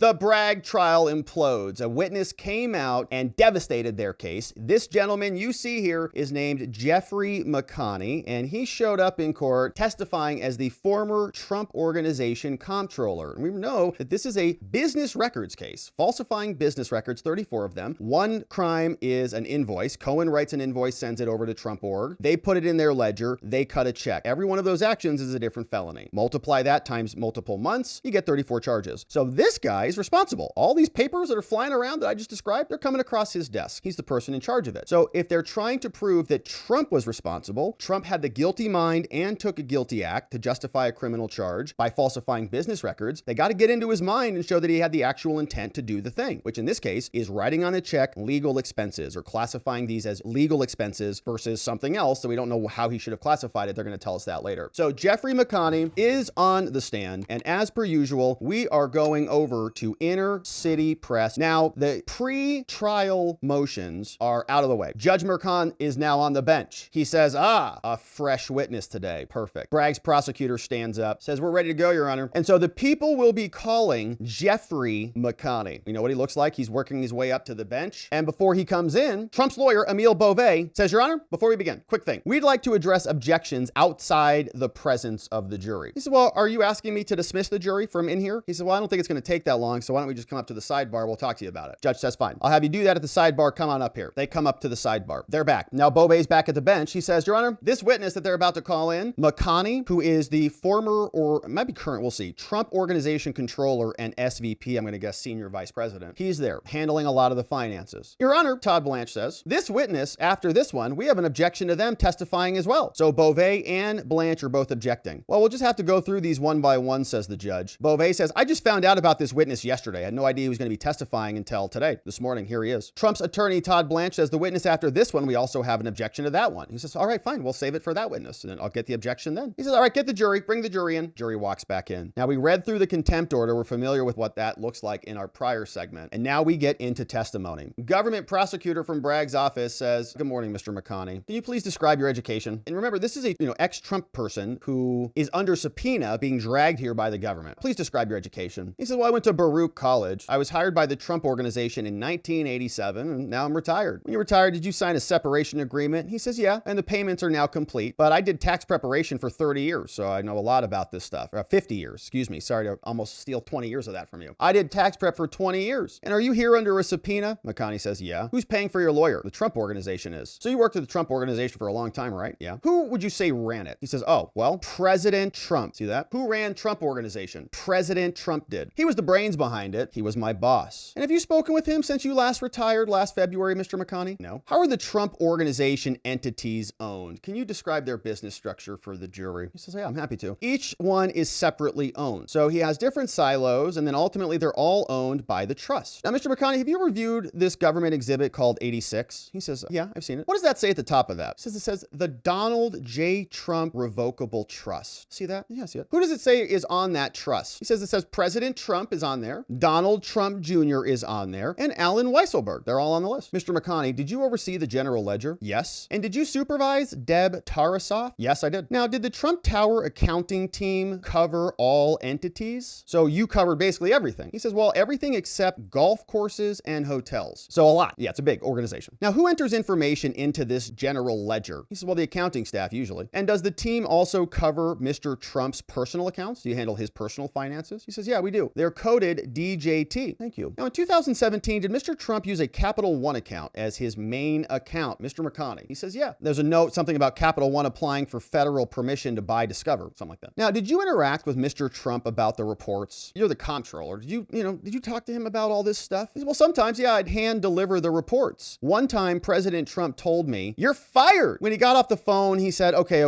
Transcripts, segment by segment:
The Bragg trial implodes. A witness came out and devastated their case. This gentleman you see here is named Jeffrey McConney, and he showed up in court testifying as the former Trump Organization Comptroller. And we know that this is a business records case, falsifying business records, 34 of them. One crime is an invoice. Cohen writes an invoice, sends it over to Trump Org. They put it in their ledger. They cut a check. Every one of those actions is a different felony. Multiply that times multiple months, you get 34 charges. So this guy is responsible. All these papers that are flying around that I just described, they're coming across his desk. He's the person in charge of it. So if they're trying to prove that Trump was responsible, Trump had the guilty mind and took a guilty act to justify a criminal charge by falsifying business records, they got to get into his mind and show that he had the actual intent to do the thing, which in this case is writing on a check legal expenses or classifying these as legal expenses versus something else. So we don't know how he should have classified it. They're going to tell us that later. So Jeffrey McConney is on the stand, and as per usual, we are going over to inner city press. Now, the pre-trial motions are out of the way. Judge Merchan is now on the bench. He says, a fresh witness today. Perfect. Bragg's prosecutor stands up, says, we're ready to go, Your Honor. And so the people will be calling Jeffrey McConney. You know what he looks like? He's working his way up to the bench. And before he comes in, Trump's lawyer, Emile Beauvais, says, Your Honor, before we begin, quick thing. We'd like to address objections outside the presence of the jury. He said, well, are you asking me to dismiss the jury from in here? He said, well, I don't think it's going to take that long, so why don't we just come up to the sidebar? We'll talk to you about it. Judge says, fine. I'll have you do that at the sidebar. Come on up here. They come up to the sidebar. They're back. Now, Beauvais's back at the bench. He says, Your Honor, this witness that they're about to call in, McConney, who is the former, or it might be current, we'll see, Trump Organization Controller and SVP, I'm going to guess Senior Vice President. He's there handling a lot of the finances. Your Honor, Todd Blanche says, this witness, after this one, we have an objection to them testifying as well. So Beauvais and Blanche are both objecting. Well, we'll just have to go through these one by one, says the judge. Beauvais says, I just found out about this witness yesterday. I had no idea he was going to be testifying until today, this morning. Here he is. Trump's attorney, Todd Blanche, says the witness after this one, we also have an objection to that one. He says, all right, fine. We'll save it for that witness. And then I'll get the objection then. He says, all right, get the jury, bring the jury in. Jury walks back in. Now we read through the contempt order. We're familiar with what that looks like in our prior segment. And now we get into testimony. Government prosecutor from Bragg's office says, good morning, Mr. McConney. Can you please describe your education? And remember, this is a ex-Trump person who is under subpoena being dragged here by the government. Please describe your education. He says, well, I went to Baruch College. I was hired by the Trump Organization in 1987, and now I'm retired. When you retired, did you sign a separation agreement? He says, yeah, and the payments are now complete, but I did tax preparation for 30 years, so I know a lot about this stuff. 50 years, excuse me. Sorry to almost steal 20 years of that from you. I did tax prep for 20 years. And are you here under a subpoena? McConney says, yeah. Who's paying for your lawyer? The Trump Organization is. So you worked at the Trump Organization for a long time, right? Yeah. Who would you say ran it? He says, oh, well, President Trump. See that? Who ran Trump Organization? President Trump did. He was the brains behind it. He was my boss. And have you spoken with him since you last retired last February, Mr. McConney? No. How are the Trump Organization entities owned? Can you describe their business structure for the jury? He says, yeah, I'm happy to. Each one is separately owned. So he has different silos, and then ultimately they're all owned by the trust. Now, Mr. McConney, have you reviewed this government exhibit called 86? He says, yeah, I've seen it. What does that say at the top of that? It says the Donald J. Trump Revocable Trust. See that? Yeah, I see it. Who does it say is on that trust? He says it says President Trump is on there, Donald Trump Jr. is on there, and Alan Weisselberg. They're all on the list. Mr. McConney, did you oversee the general ledger? Yes. And did you supervise Deb Tarasoff? Yes, I did. Now, did the Trump Tower accounting team cover all entities? So you covered basically everything. He says, well, everything except golf courses and hotels. So a lot. Yeah, it's a big organization. Now, who enters information into this general ledger? He says, well, the accounting staff usually. And does the team also cover Mr. Trump's personal accounts? Do you handle his personal finances? He says, yeah, we do. They're coded DJT. Thank you. Now, in 2017, did Mr. Trump use a Capital One account as his main account? Mr. McConney. He says, yeah. There's a note, something about Capital One applying for federal permission to buy Discover, something like that. Now, did you interact with Mr. Trump about the reports? You're the comptroller. Did you talk to him about all this stuff? He said, well, sometimes, yeah, I'd hand deliver the reports. One time, President Trump told me, you're fired. When he got off the phone, he said, okay.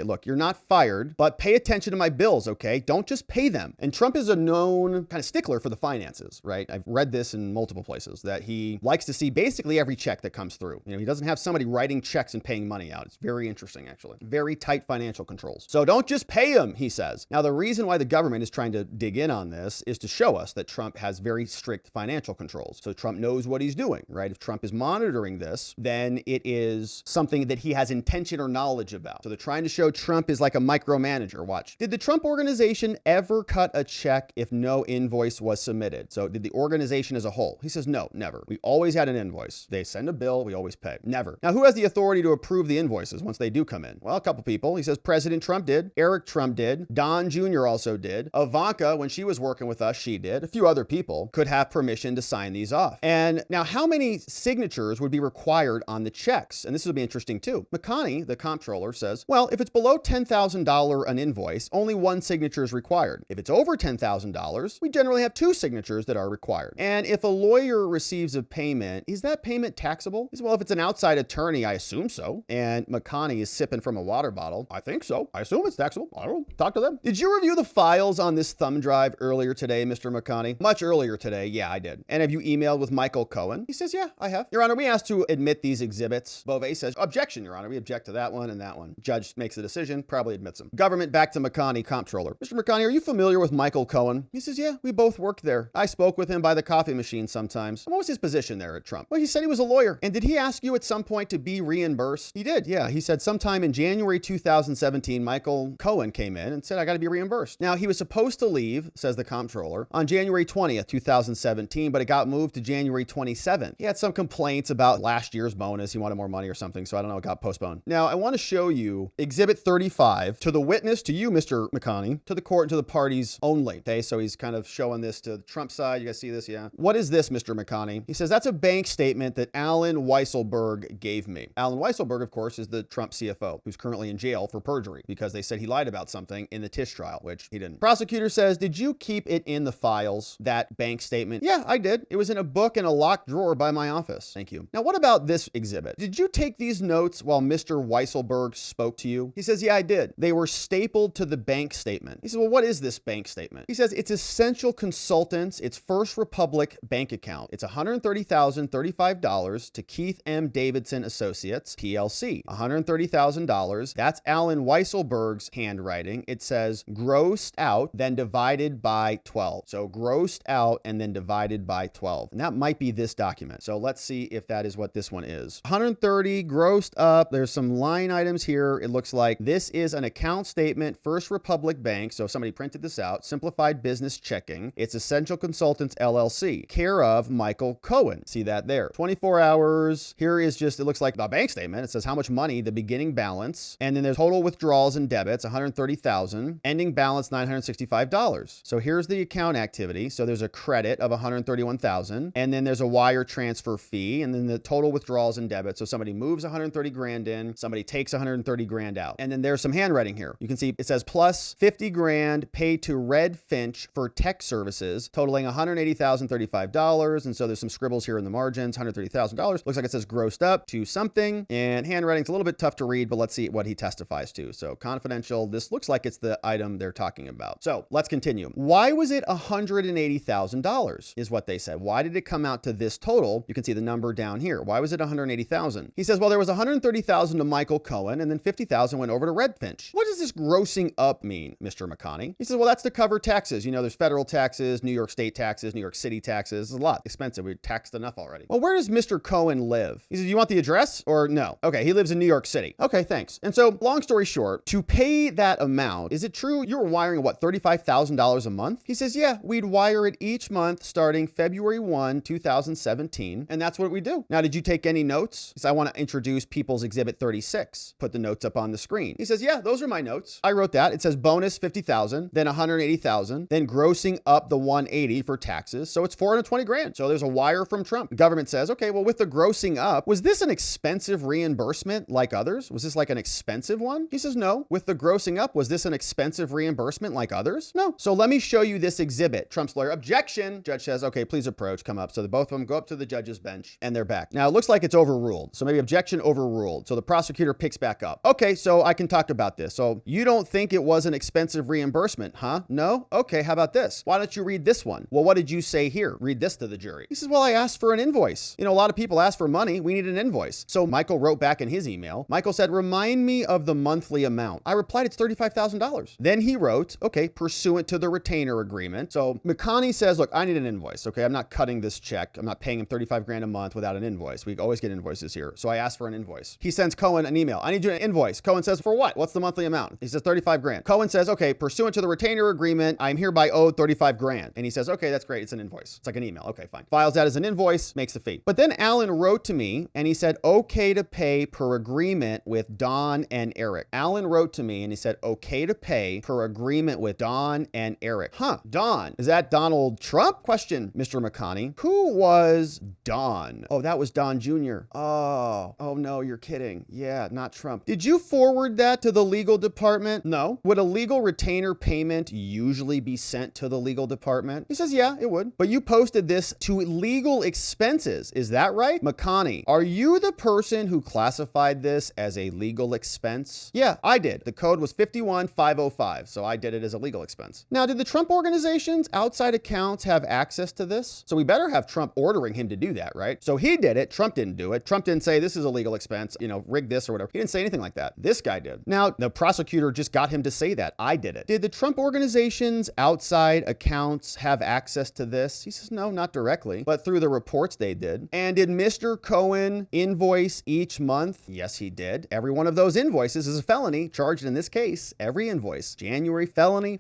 Look, you're not fired, but pay attention to my bills, okay? Don't just pay them. And Trump is a known kind of stickler for the finances, right? I've read this in multiple places that he likes to see basically every check that comes through. He doesn't have somebody writing checks and paying money out. It's very interesting, actually. Very tight financial controls. So don't just pay him, he says. Now, the reason why the government is trying to dig in on this is to show us that Trump has very strict financial controls. So Trump knows what he's doing, right? If Trump is monitoring this, then it is something that he has intention or knowledge about. So they're trying to show Trump is like a micromanager. Watch. Did the Trump Organization ever cut a check if no invoice invoice was submitted? So did the organization as a whole? He says, no, never. We always had an invoice. They send a bill, we always pay. Never. Now, who has the authority to approve the invoices once they do come in? Well, a couple people. He says President Trump did. Eric Trump did. Don Jr. also did. Ivanka, when she was working with us, she did. A few other people could have permission to sign these off. And now, how many signatures would be required on the checks? And this will be interesting too. McConney, the comptroller, says, well, if it's below $10,000 an invoice, only one signature is required. If it's over $10,000, we generally have two signatures that are required. And if a lawyer receives a payment, is that payment taxable? He says, well, if it's an outside attorney, I assume so. And McConney is sipping from a water bottle. I think so. I assume it's taxable. I don't know. Talk to them. Did you review the files on this thumb drive earlier today, Mr. McConney? Much earlier today. Yeah, I did. And have you emailed with Michael Cohen? He says, yeah, I have. Your Honor, we asked to admit these exhibits. Beauvais says, objection, Your Honor. We object to that one and that one. Judge makes a decision, probably admits them. Government back to McConney, comptroller. Mr. McConney, are you familiar with Michael Cohen? He says, yeah, we both worked there. I spoke with him by the coffee machine sometimes. What was his position there at Trump? Well, he said he was a lawyer. And did he ask you at some point to be reimbursed? He did, yeah. He said sometime in January 2017, Michael Cohen came in and said, I got to be reimbursed. Now, he was supposed to leave, says the comptroller, on January 20th, 2017, but it got moved to January 27th. He had some complaints about last year's bonus. He wanted more money or something, so I don't know, it got postponed. Now, I want to show you Exhibit 35 to the witness, to you, Mr. McConney, to the court, and to the parties only. Okay, so he's kind of showing this to the Trump side. You guys see this? Yeah. What is this, Mr. McConney? He says, that's a bank statement that Alvin Weisselberg gave me. Alvin Weisselberg, of course, is the Trump CFO, who's currently in jail for perjury because they said he lied about something in the Tisch trial, which he didn't. Prosecutor says, did you keep it in the files, that bank statement? Yeah, I did. It was in a book in a locked drawer by my office. Thank you. Now, what about this exhibit? Did you take these notes while Mr. Weisselberg spoke to you? He says, yeah, I did. They were stapled to the bank statement. He says, well, what is this bank statement? He says, it's Essential Consultants. It's First Republic bank account. It's $130,035 to Keith M. Davidson Associates, PLC. $130,000. That's Alvin Weisselberg's handwriting. It says grossed out, then divided by 12. So grossed out and then divided by 12. And that might be this document. So let's see if that is what this one is. 130 grossed up. There's some line items here. It looks like this is an account statement, First Republic Bank. So somebody printed this out. Simplified Business Checking. It's Essential Consultants LLC, care of Michael Cohen. See that there. 24 hours. Here is just, it looks like the bank statement. It says how much money, the beginning balance, and then there's total withdrawals and debits, 130,000, ending balance $965. So here's the account activity. So there's a credit of 131,000, and then there's a wire transfer fee, and then the total withdrawals and debits. So somebody moves 130 grand in, somebody takes 130 grand out. And then there's some handwriting here. You can see it says plus 50 grand paid to Red Finch for tech services, totaling $180,035. And so there's some scribbles here in the margins, $130,000. Looks like it says grossed up to something, and handwriting's a little bit tough to read, but let's see what he testifies to. So confidential. This looks like it's the item they're talking about. So let's continue. Why was it $180,000 is what they said. Why did it come out to this total? You can see the number down here. Why was it $180,000? He says, well, there was $130,000 to Michael Cohen, and then $50,000 went over to Red Finch. What does this grossing up mean, Mr. McConney? He says, well, that's to cover taxes. You know, there's federal taxes, New York state taxes, New York City taxes. It's a lot expensive. We've taxed enough already. Well, where does Mr. Cohen live? He says, you want the address or no? Okay, he lives in New York City. Okay, thanks. And so long story short, to pay that amount, is it true you were wiring what, $35,000 a month? He says, yeah, we'd wire it each month starting February 1, 2017. And that's what we do. Now, did you take any notes? He says, I want to introduce People's Exhibit 36. Put the notes up on the screen. He says, yeah, those are my notes. I wrote that. It says bonus 50,000, then 180,000, then grossing up the 180 for taxes. So it's 420 grand. So there's a wire from Trump. The government says, okay, well, with the grossing up, was this an expensive reimbursement like others? Was this like an expensive one? He says, no. With the grossing up, was this an expensive reimbursement like others? No. So let me show you this exhibit. Trump's lawyer, objection. Judge says, okay, please approach, come up. So the both of them go up to the judge's bench and they're back. Now it looks like it's overruled. So maybe objection overruled. So the prosecutor picks back up. Okay, so I can talk about this. So you don't think it was an expensive reimbursement, huh? No? Okay, how about this? Why don't you read this one? Well, what did you say here? Read this to the jury. He says, well, I asked for an invoice. You know, a lot of people ask for money. We need an invoice. So Michael wrote back in his email. Michael said, remind me of the monthly amount. I replied, it's $35,000. Then he wrote, okay, pursuant to the retainer agreement. So McConney says, look, I need an invoice. Okay, I'm not cutting this check. I'm not paying him 35 grand a month without an invoice. We always get invoices here. So I asked for an invoice. He sends Cohen an email. I need you an invoice. Cohen says, for what? What's the monthly amount? He says 35 grand. Cohen says, okay, pursuant to the retainer agreement, I'm hereby owed 35 grand. grand. And he says, okay, that's great. It's an invoice. It's like an email. Okay, fine. Files that as an invoice, makes the fee. But then Alan wrote to me and he said, okay to pay per agreement with Don and Eric. Alan wrote to me and he said, okay to pay per agreement with Don and Eric. Huh, Don. Is that Donald Trump? Question, Mr. McConney. Who was Don? Oh, that was Don Jr. Oh no, you're kidding. Yeah, not Trump. Did you forward that to the legal department? No. Would a legal retainer payment usually be sent to the legal department? He says, yeah, it would. But you posted this to legal expenses. Is that right? McConney, are you the person who classified this as a legal expense? Yeah, I did. The code was 51505, so I did it as a legal expense. Now, did the Trump organization's outside accounts have access to this? So we better have Trump ordering him to do that, right? So he did it. Trump didn't do it. Trump didn't say this is a legal expense, rig this or whatever. He didn't say anything like that. This guy did. Now, the prosecutor just got him to say that. I did it. Did the Trump organization's outside accounts have access to this? He says, no, not directly, but through the reports they did. And did Mr. Cohen invoice each month? Yes, he did. Every one of those invoices is a felony charged in this case. Every invoice. January, felony,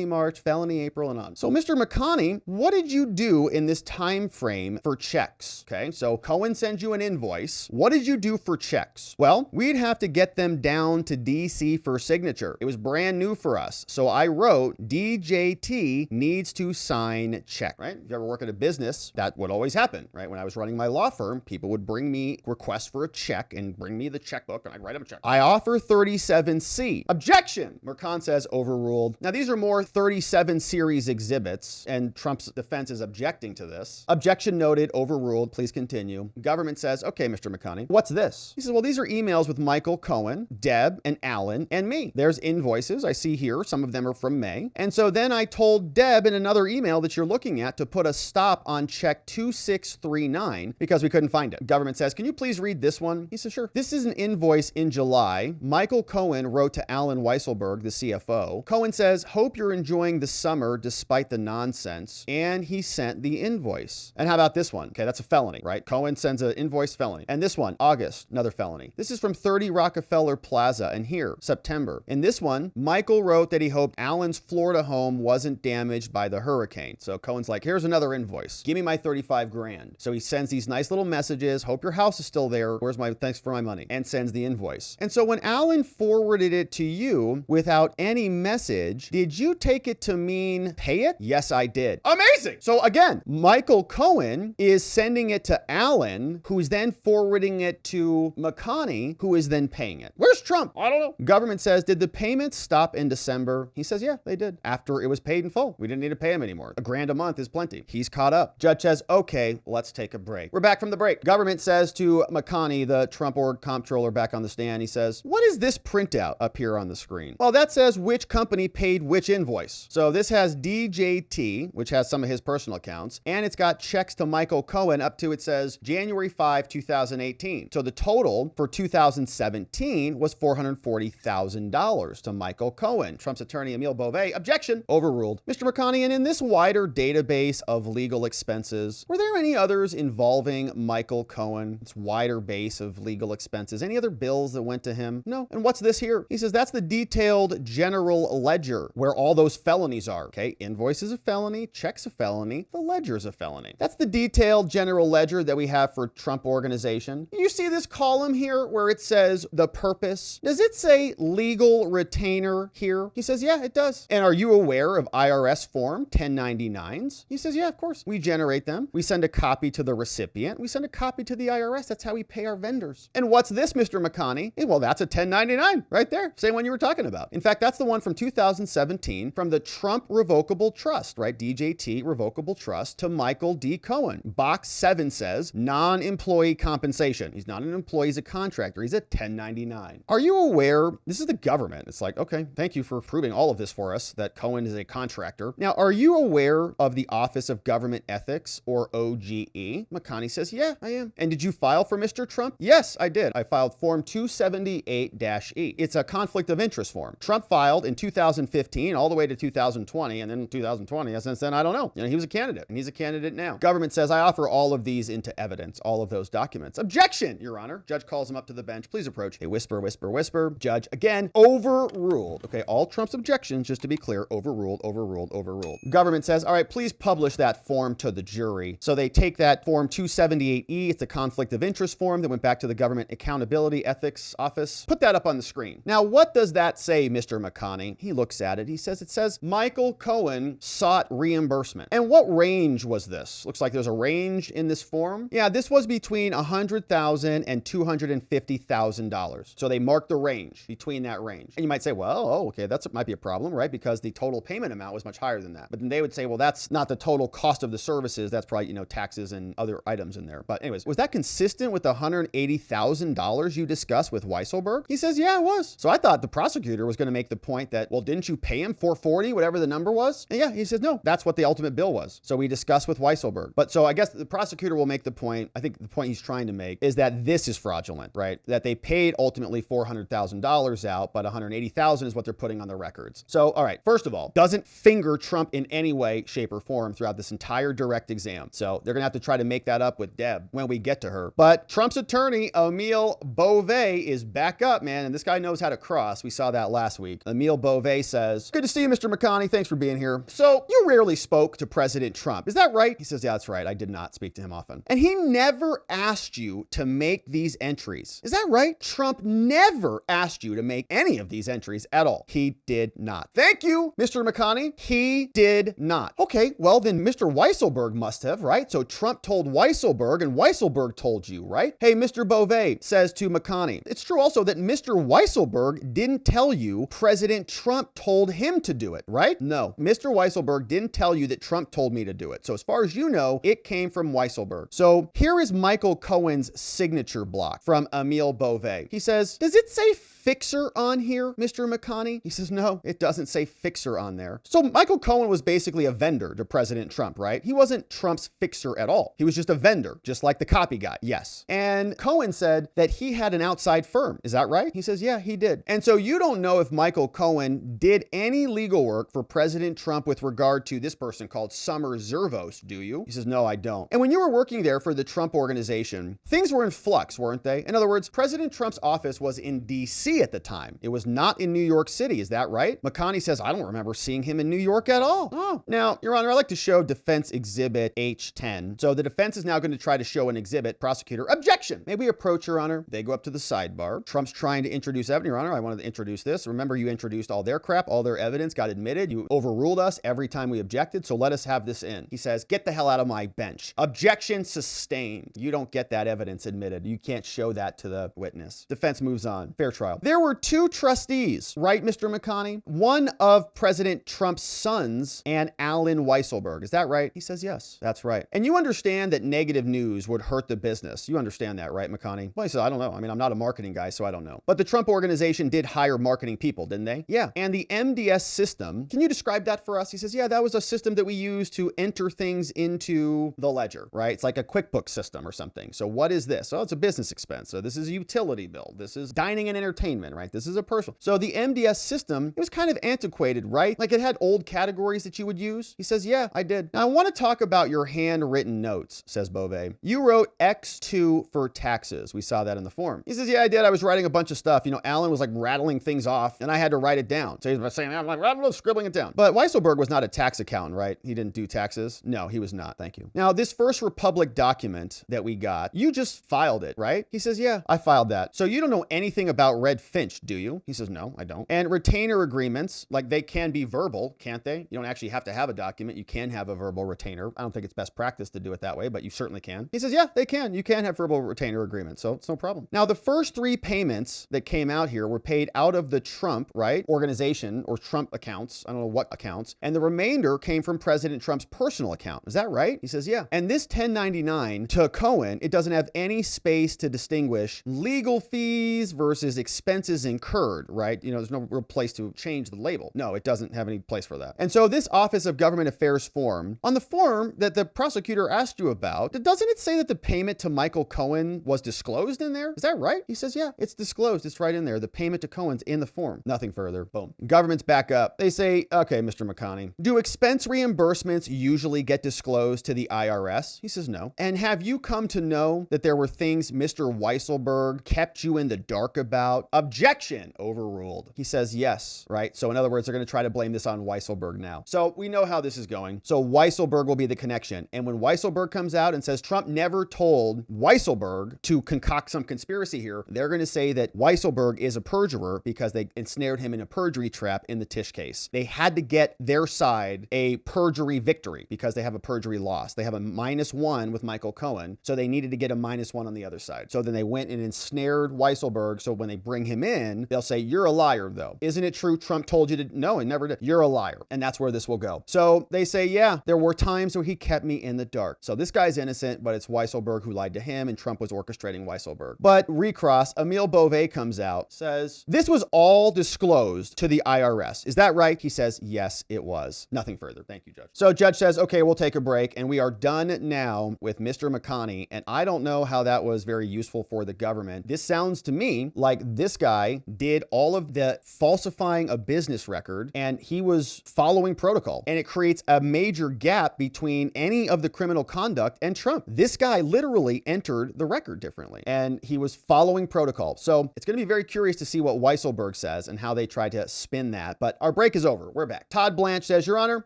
March, felony, April, and on. So Mr. McConney, what did you do in this time frame for checks? Okay, so Cohen sends you an invoice. What did you do for checks? Well, we'd have to get them down to DC for signature. It was brand new for us. So I wrote, DJT needs to sign check, right? If you ever work at a business, that would always happen, right? When I was running my law firm, people would bring me requests for a check and bring me the checkbook and I'd write them a check. I offer 37C. Objection! Mercant says overruled. Now these are more 37 series exhibits and Trump's defense is objecting to this. Objection noted, overruled, please continue. Government says, okay, Mr. McConney, what's this? He says, well, these are emails with Michael Cohen, Deb, and Alan, and me. There's invoices I see here. Some of them are from May. And so then I told Deb in another email that you're looking at to put a stop on check 2639 because we couldn't find it. Government says, can you please read this one? He says, sure. This is an invoice in July. Michael Cohen wrote to Alan Weisselberg, the CFO. Cohen says, hope you're enjoying the summer despite the nonsense. And he sent the invoice. And how about this one? Okay, that's a felony, right? Cohen sends an invoice, felony. And this one, August, another felony. This is from 30 Rockefeller Plaza. And here, September. In this one, Michael wrote that he hoped Alan's Florida home wasn't damaged by the hurricane. So Cohen's like, here's another invoice. Give me my 35 grand. So he sends these nice little messages. Hope your house is still there. Where's my thanks for my money? And sends the invoice. And so when Alan forwarded it to you without any message, did you take it to mean pay it? Yes, I did. Amazing. So again, Michael Cohen is sending it to Alan, who's then forwarding it to McConney, who is then paying it. Where's Trump? I don't know. Government says, did the payments stop in December? He says, yeah, they did. After it was paid in full. We didn't need to pay him anymore. $1 grand a month is plenty. He's caught up. Judge says, okay, let's take a break. We're back from the break. Government says to McConney, the Trump org comptroller back on the stand, he says, what is this printout up here on the screen? Well, that says which company paid which invoice. So this has DJT, which has some of his personal accounts, and it's got checks to Michael Cohen up to, it says, January 5, 2018. So the total for 2017 was $440,000 to Michael Cohen. Trump's attorney, Emile Beauvais, objection, overruled. Mr. McConney, and in this wider database of legal expenses, were there any others involving Michael Cohen? This wider base of legal expenses. Any other bills that went to him? No. And what's this here? He says, that's the detailed general ledger where all those felonies are. Okay, invoice is a felony, check's a felony, the ledger's a felony. That's the detailed general ledger that we have for Trump organization. You see this column here where it says the purpose? Does it say legal retainer here? He says, yeah, it does. And are you aware of IRS form 1099s? He says, yeah, of course. We generate them. We send a copy to the recipient. We send a copy to the IRS. That's how we pay our vendors. And what's this, Mr. McConney? Well, that's a 1099 right there. Same one you were talking about. In fact, that's the one from 2017 from the Trump Revocable Trust, right? DJT Revocable Trust to Michael D. Cohen. Box 7 says non-employee compensation. He's not an employee, he's a contractor. He's a 1099. Are you aware? This is the government. It's like, okay, thank you for proving all of this for us, that Cohen is a contractor. Now, are you aware of the Office of Government Ethics, or OGE? McConney says, yeah, I am. And did you file for Mr. Trump? Yes, I did. I filed Form 278-E. It's a conflict of interest form. Trump filed in 2015 all the way to 2020, and then 2020, since then, I don't know. He was a candidate, and he's a candidate now. Government says, I offer all of these into evidence, all of those documents. Objection, Your Honor. Judge calls him up to the bench. Please approach. They whisper, whisper, whisper. Judge, again, overruled. Okay, all Trump's objections, just to be clear, overruled, overruled, overruled. Government says, all right, please publish that form to the jury. So they take that form 278E, it's a conflict of interest form that went back to the Government Accountability Ethics Office. Put that up on the screen. Now, what does that say, Mr. McConney? He looks at it. He says, it says Michael Cohen sought reimbursement. And what range was this? Looks like there's a range in this form. Yeah, this was between $100,000 and $250,000. So they marked the range between that range. And you might say, well, oh, okay, that might be a problem, right? Because the total payment amount was much higher than that. But then they would say, well, that's not the total cost of the services. That's probably, taxes and other items in there. But anyways, was that consistent with the $180,000 you discussed with Weisselberg? He says, yeah, it was. So I thought the prosecutor was going to make the point that, well, didn't you pay him $440, whatever the number was? And yeah, he says, no, that's what the ultimate bill was. So we discussed with Weisselberg. But so I guess the prosecutor will make the point, I think the point he's trying to make is that this is fraudulent, right? That they paid ultimately $400,000 out, but $180,000 is what they're putting on the records. So, all right, first of all, doesn't finger Trump in any way, shape, or form throughout this entire direct exam. So they're gonna have to try to make that up with Deb when we get to her. But Trump's attorney, Emile Beauvais, is back up, man, and this guy knows how to cross. We saw that last week. Emile Beauvais says, good to see you, Mr. McConney. Thanks for being here. So you rarely spoke to President Trump. Is that right? He says, yeah, that's right. I did not speak to him often. And he never asked you to make these entries. Is that right? Trump never asked you to make any of these entries at all. He did not. Thank you, Mr. McConney. He did not. Okay, well then Mr. Weisselberg must have, right? So Trump told Weisselberg and Weisselberg told you, right? Hey, Mr. Beauvais says to McConney. It's true also that Mr. Weisselberg didn't tell you President Trump told him to do it, right? No, Mr. Weisselberg didn't tell you that Trump told me to do it. So as far as you know, it came from Weisselberg. So here is Michael Cohen's signature block from Emile Beauvais. He says, does it say fixer on here, Mr. McConney? He says, no, it doesn't say fixer on there. So Michael Cohen was basically a vendor to President Trump, right? He wasn't Trump's fixer at all. He was just a vendor, just like the copy guy. Yes. And Cohen said that he had an outside firm. Is that right? He says, yeah, he did. And so you don't know if Michael Cohen did any legal work for President Trump with regard to this person called Summer Zervos, do you? He says, no, I don't. And when you were working there for the Trump organization, things were in flux, weren't they? In other words, President Trump's office was in DC at the time. It was not in New York City. Is that right? McConney says, I don't remember seeing him in New York at all. Oh, now, Your Honor, I'd like to show defense exhibit H10. So the defense is now going to try to show an exhibit. Prosecutor, objection. May we approach, Your Honor? They go up to the sidebar. Trump's trying to introduce evidence. Your Honor, I wanted to introduce this. Remember, you introduced all their crap, all their evidence got admitted. You overruled us every time we objected. So let us have this in. He says, get the hell out of my bench. Objection sustained. You don't get that evidence admitted. You can't show that to the witness. Defense moves on. Fair trial. There were two trustees, right, Mr. McConney? One of President Trump's sons and Allen Weisselberg. Is that right? He says, yes, that's right. And you understand that negative news would hurt the business. You understand that, right, McConney? Well, he said, I don't know. I mean, I'm not a marketing guy, so I don't know. But the Trump organization did hire marketing people, didn't they? Yeah. And the MDS system, can you describe that for us? He says, yeah, that was a system that we use to enter things into the ledger, right? It's like a QuickBooks system or something. So what is this? Oh, it's a business expense. So this is a utility bill. This is dining and entertainment, right? This is a personal. So the MDS system, it was kind of antiquated, right? Like it had old categories that you would use. He says, yeah, I did. Now I want to talk about your handwritten notes, says Beauvais. You wrote X2 for taxes. We saw that in the form. He says, yeah, I did. I was writing a bunch of stuff. Alan was like rattling things off and I had to write it down. So he was saying, I'm like, scribbling it down. But Weisselberg was not a tax accountant, right? He didn't do taxes. No, he was not. Thank you. Now, this First Republic document that we got, you just filed it, right? He says, yeah, I filed that. So you don't know anything about Red Finch, do you? He says, no, I don't. And retainer agreements, like they can be verbal, can't they? You don't actually have to have a document. You can have a verbal retainer. I don't think it's best practice to do it that way, but you certainly can. He says, yeah, they can. You can have verbal retainer agreements, so it's no problem. Now, the first three payments that came out here were paid out of the Trump, right, organization or Trump accounts. I don't know what accounts. And the remainder came from President Trump's personal account. Is that right? He says, yeah. And this 1099 to Cohen, it doesn't have any space to distinguish legal fees versus expenses incurred, right? There's no real place to change the label. No, it doesn't have any place for that. And so this Office of Government Affairs form, on the form that the prosecutor asked you about, doesn't it say that the payment to Michael Cohen was disclosed in there? Is that right? He says, yeah, it's disclosed. It's right in there. The payment to Cohen's in the form. Nothing further. Boom. Government's back up. They say, okay, Mr. McConney, do expense reimbursements usually get disclosed to the IRS? He says, no. And have you come to know that there were things Mr. Weisselberg kept you in the dark about Objection, overruled. He says yes, right? So in other words, they're going to try to blame this on Weisselberg now. So we know how this is going. So Weisselberg will be the connection. And when Weisselberg comes out and says Trump never told Weisselberg to concoct some conspiracy here, they're going to say that Weisselberg is a perjurer because they ensnared him in a perjury trap in the Tisch case. They had to get their side a perjury victory because they have a perjury loss. They have a -1 with Michael Cohen, so they needed to get a -1 on the other side. So then they went and ensnared Weisselberg, so when they bring him in, they'll say, you're a liar, though. Isn't it true Trump told you to? No, he never did. You're a liar. And that's where this will go. So they say, yeah, there were times where he kept me in the dark. So this guy's innocent, but it's Weisselberg who lied to him, and Trump was orchestrating Weisselberg. But recross, Emile Beauvais comes out, says, this was all disclosed to the IRS. Is that right? He says, yes, it was. Nothing further. Thank you, Judge. So Judge says, okay, we'll take a break, and we are done now with Mr. McConney, and I don't know how that was very useful for the government. This sounds to me like this guy did all of the falsifying a business record, and he was following protocol, and it creates a major gap between any of the criminal conduct and Trump. This guy literally entered the record differently, and he was following protocol. So it's going to be very curious to see what Weisselberg says and how they try to spin that. But our break is over. We're back. Todd Blanche says, Your Honor,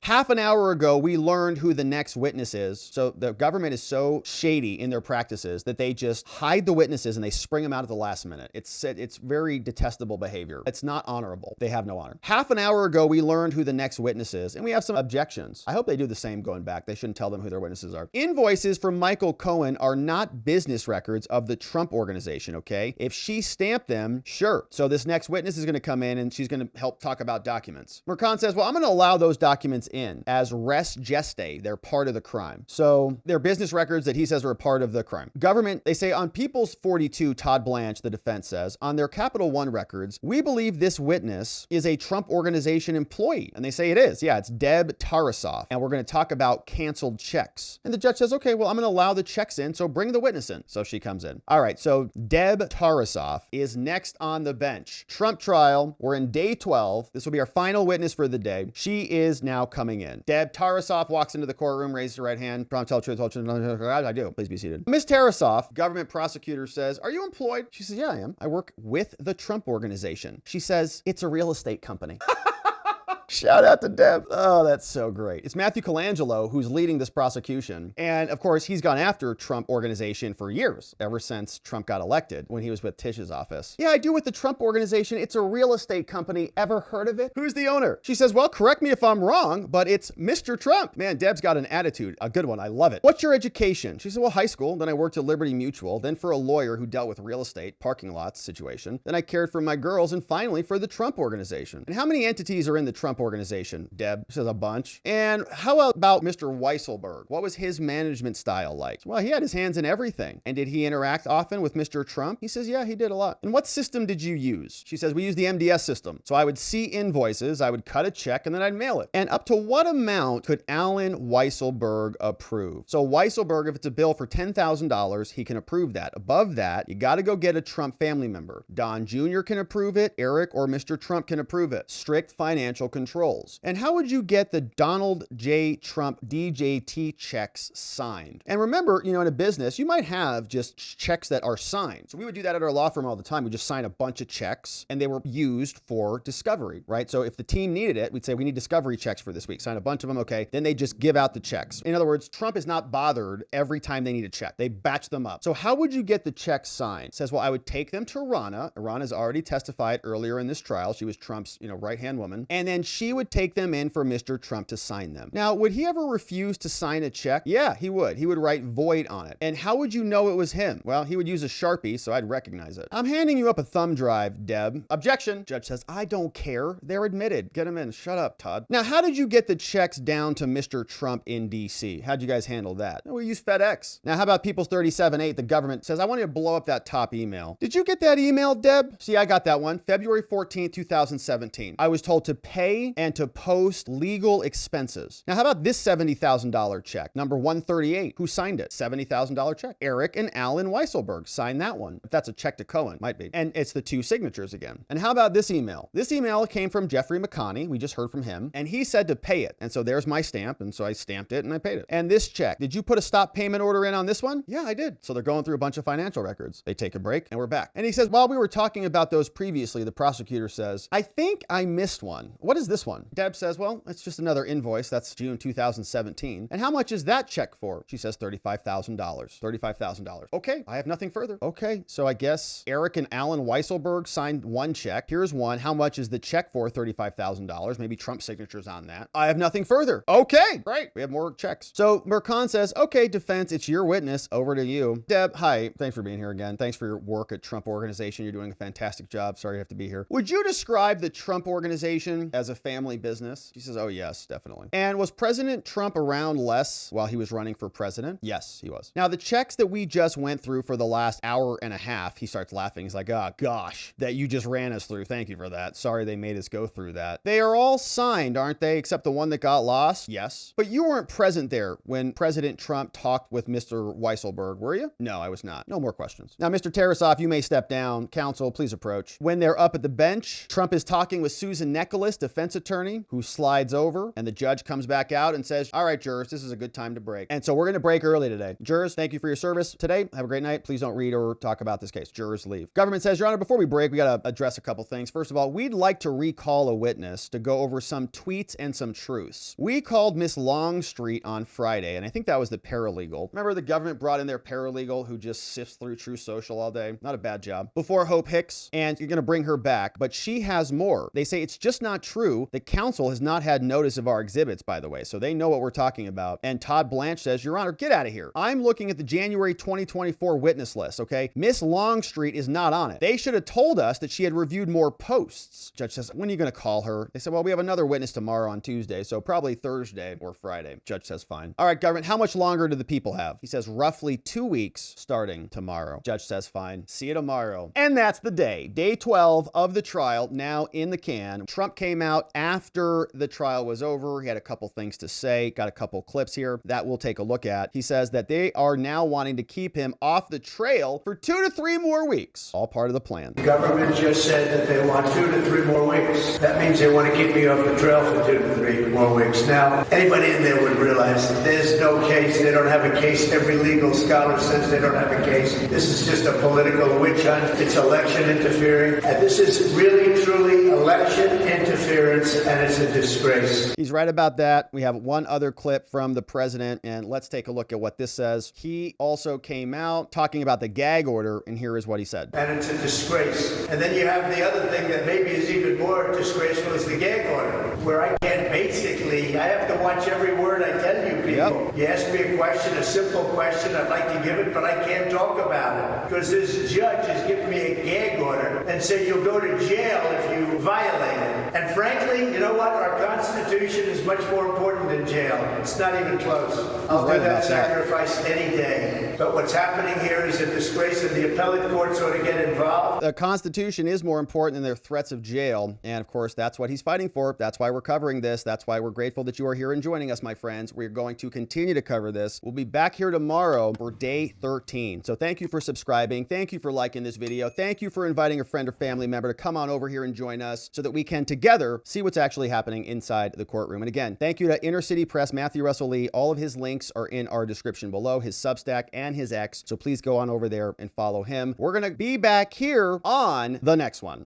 half an hour ago, we learned who the next witness is. So the government is so shady in their practices that they just hide the witnesses and they spring them out at the last minute. It's very detestable behavior. It's not honorable. They have no honor. Half an hour ago, we learned who the next witness is, and we have some objections. I hope they do the same going back. They shouldn't tell them who their witnesses are. Invoices from Michael Cohen are not business records of the Trump organization, okay? If she stamped them, sure. So this next witness is going to come in and she's going to help talk about documents. Mercant says, well, I'm going to allow those documents in as res gestae. They're part of the crime. So they're business records that he says are a part of the crime. Government, they say on People's 42, Todd Blanche, the defense says, on their Capital One records, we believe this witness is a Trump organization employee. And they say it is. Yeah, it's Deb Tarasoff. And we're going to talk about canceled checks. And the judge says, okay, well, I'm going to allow the checks in, so bring the witness in. So she comes in. All right, so Deb Tarasoff is next on the bench. Trump trial, we're in day 12. This will be our final witness for the day. She is now coming in. Deb Tarasoff walks into the courtroom, raises her right hand. Prompt, tell truth, I do. Please be seated. Ms. Tarasoff, government prosecutor says, are you employed? She says, yeah, I am. I work with the Trump organization. She says, it's a real estate company. Shout out to Deb. Oh, that's so great. It's Matthew Colangelo who's leading this prosecution. And of course, he's gone after Trump organization for years, ever since Trump got elected when he was with Tisch's office. Yeah, I do with the Trump organization. It's a real estate company. Ever heard of it? Who's the owner? She says, well, correct me if I'm wrong, but it's Mr. Trump. Man, Deb's got an attitude. A good one. I love it. What's your education? She said, well, high school. Then I worked at Liberty Mutual. Then for a lawyer who dealt with real estate, parking lots situation. Then I cared for my girls. And finally for the Trump organization. And how many entities are in the Trump organization? Deb says a bunch. And how about Mr. Weisselberg? What was his management style like? Well, he had his hands in everything. And did he interact often with Mr. Trump? He says, yeah, he did a lot. And what system did you use? She says, we use the MDS system. So I would see invoices, I would cut a check, and then I'd mail it. And up to what amount could Alan Weisselberg approve? So Weisselberg, if it's a bill for $10,000, he can approve that. Above that, you got to go get a Trump family member. Don Jr. can approve it. Eric or Mr. Trump can approve it. Strict financial controls. And how would you get the Donald J. Trump DJT checks signed? And remember, in a business, you might have just checks that are signed. So we would do that at our law firm all the time. We just sign a bunch of checks and they were used for discovery, right? So if the team needed it, we'd say, we need discovery checks for this week. Sign a bunch of them. Okay. Then they just give out the checks. In other words, Trump is not bothered every time they need a check. They batch them up. So how would you get the checks signed? It says, well, I would take them to Rana. Rana's already testified earlier in this trial. She was Trump's, right-hand woman. And then she would take them in for Mr. Trump to sign them. Now, would he ever refuse to sign a check? Yeah, he would. He would write void on it. And how would you know it was him? Well, he would use a Sharpie, so I'd recognize it. I'm handing you up a thumb drive, Deb. Objection. Judge says, I don't care. They're admitted. Get them in. Shut up, Todd. Now, how did you get the checks down to Mr. Trump in D.C.? How'd you guys handle that? We use FedEx. Now, how about People's 37-8? The government says, I want you to blow up that top email. Did you get that email, Deb? See, I got that one. February 14th, 2017. I was told to pay pay and to post legal expenses. Now, how about this $70,000 check? Number 138. Who signed it? $70,000 check. Eric and Alan Weisselberg signed that one. If that's a check to Cohen, might be. And it's the 2 signatures again. And how about this email? This email came from Jeffrey McConney. We just heard from him. And he said to pay it. And so there's my stamp. And so I stamped it and I paid it. And this check, did you put a stop payment order in on this one? Yeah, I did. So they're going through a bunch of financial records. They take a break and we're back. And he says, while we were talking about those previously, the prosecutor says, I think I missed one. What is this one? Deb says, well, it's just another invoice. That's June 2017. And how much is that check for? She says $35,000. $35,000. Okay, I have nothing further. Okay, so I guess Eric and Alan Weisselberg signed one check. Here's one. How much is the check for? $35,000. Maybe Trump signatures on that. I have nothing further. Okay, great. We have more checks. So Mercan says, okay, defense, it's your witness. Over to you. Deb, hi. Thanks for being here again. Thanks for your work at Trump Organization. You're doing a fantastic job. Sorry you have to be here. Would you describe the Trump Organization as a family business? She says, oh, yes, definitely. And was President Trump around less while he was running for president? Yes, he was. Now, the checks that we just went through for the last hour and a half, he starts laughing. He's like, oh, gosh, that you just ran us through. Thank you for that. Sorry they made us go through that. They are all signed, aren't they? Except the one that got lost? Yes. But you weren't present there when President Trump talked with Mr. Weisselberg, were you? No, I was not. No more questions. Now, Mr. Tarasov, you may step down. Counsel, please approach. When they're up at the bench, Trump is talking with Susan Nicholas, defense attorney, who slides over, and the judge comes back out and says, all right, jurors, this is a good time to break. And so we're going to break early today. Jurors, thank you for your service today. Have a great night. Please don't read or talk about this case. Jurors leave. Government says, Your Honor, before we break, we got to address a couple things. First of all, we'd like to recall a witness to go over some tweets and some truths. We called Miss Longstreet on Friday, and I think that was the paralegal. Remember the government brought in their paralegal who just sifts through Truth Social all day? Not a bad job. Before Hope Hicks, and you're going to bring her back, but she has more. They say it's just not true. The counsel has not had notice of our exhibits, by the way, so they know what we're talking about. And Todd Blanche says, Your Honor, get out of here. I'm looking at the January 2024 witness list, okay? Miss Longstreet is not on it. They should have told us that she had reviewed more posts. Judge says, when are you going to call her? They said, well, we have another witness tomorrow on Tuesday, so probably Thursday or Friday. Judge says, fine. All right, government, how much longer do the people have? He says, roughly 2 weeks starting tomorrow. Judge says, fine. See you tomorrow. And that's the day. Day 12 of the trial, now in the can. Trump came out after the trial was over. He had a couple things to say. Got a couple clips here that we'll take a look at. He says that they are now wanting to keep him off the trail for 2 to 3 more weeks. All part of the plan. The government just said that they want 2 to 3 more weeks. That means they want to keep me off the trail for 2 to 3 more weeks. Now, anybody in there would realize that there's no case. They don't have a case. Every legal scholar says they don't have a case. This is just a political witch hunt. It's election interfering. And this is really, truly election interference, and it's a disgrace. He's right about that. We have one other clip from the president, and let's take a look at what this says. He also came out talking about the gag order, and here is what he said. And it's a disgrace. And then you have the other thing that maybe is even more disgraceful is the gag order, where I can't basically, I have to watch every word I tell you people. Yep. You ask me a question, a simple question, I'd like to give it, but I can't talk about it. Because this judge has given me a gag order and said you'll go to jail if you violate it. And frankly, you know what? Our Constitution is much more important than jail. It's not even close. I'll do that sacrifice any day. But what's happening here is a disgrace, and the appellate courts ought to get involved. The Constitution is more important than their threats of jail. And of course, that's what he's fighting for. That's why we're covering this. That's why we're grateful that you are here and joining us, my friends. We're going to continue to cover this. We'll be back here tomorrow for day 13. So thank you for subscribing. Thank you for liking this video. Thank you for inviting a friend or family member to come on over here and join us so that we can together see what's actually happening inside the courtroom. And again, thank you to Inner City Press, Matthew Russell Lee. All of his links are in our description below, his Substack and his X. So please go on over there and follow him. We're going to be back here on the next one.